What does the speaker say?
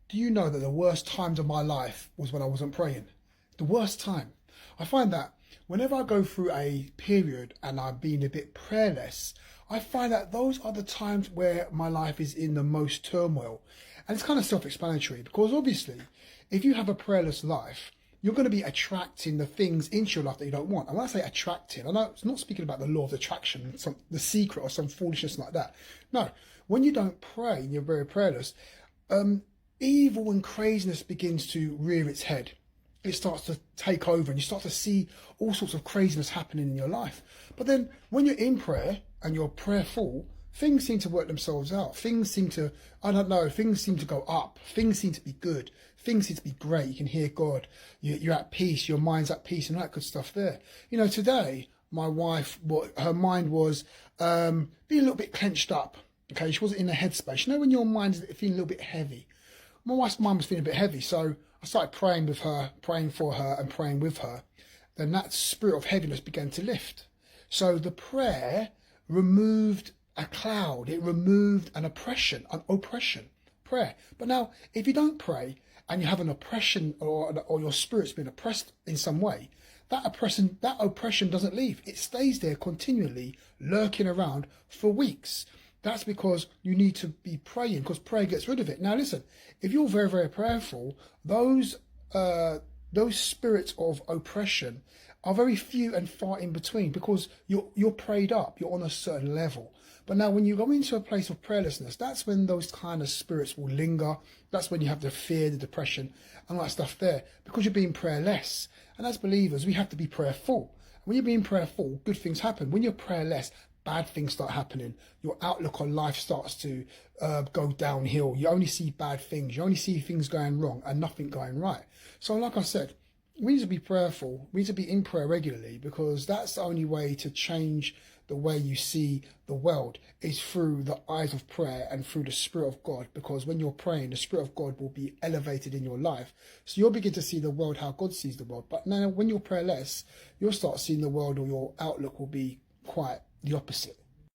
Do you know that the worst times of my life was when I wasn't praying? The worst time. I find that whenever I go through a period and I'm being a bit prayerless, I find that those are the times where my life is in the most turmoil. And it's kind of self-explanatory because obviously, if you have a prayerless life, you're going to be attracting the things into your life that you don't want. And when I say attracting, I know it's not speaking about the law of attraction, the secret or some foolishness like that. No, when you don't pray and you're very prayerless, evil and craziness begins to rear its head. It starts to take over and you start to see all sorts of craziness happening in your life. But then when you're in prayer and you're prayerful, things seem to work themselves out. Things seem to, I don't know, things seem to go up. Things seem to be good. Things seem to be great. You can hear God. You're at peace. Your mind's at peace and all that good stuff there. You know, today, my wife, her mind was being a little bit clenched up. Okay, she wasn't in the headspace. You know when your mind is feeling a little bit heavy? My wife's mind was feeling a bit heavy, so I started praying with her, praying for her and praying with her. Then that spirit of heaviness began to lift. So the prayer removed a cloud. It removed an oppression, prayer. But now, if you don't pray and you have an oppression or your spirit's been oppressed in some way, that oppression doesn't leave. It stays there continually, lurking around for weeks. That's because you need to be praying, because prayer gets rid of it. Now listen, if you're very, very prayerful, those spirits of oppression are very few and far in between because you're prayed up, you're on a certain level. But now when you go into a place of prayerlessness, that's when those kind of spirits will linger. That's when you have the fear, the depression and all that stuff there, because you're being prayerless. And as believers, we have to be prayerful. When you're being prayerful, good things happen. When you're prayerless, bad things start happening. Your outlook on life starts to go downhill. You only see bad things. You only see things going wrong and nothing going right. So like I said, we need to be prayerful. We need to be in prayer regularly, because that's the only way to change the way you see the world, is through the eyes of prayer and through the Spirit of God. Because when you're praying, the Spirit of God will be elevated in your life. So you'll begin to see the world how God sees the world. But now when you're prayerless, you'll start seeing the world, or your outlook will be quite the opposite.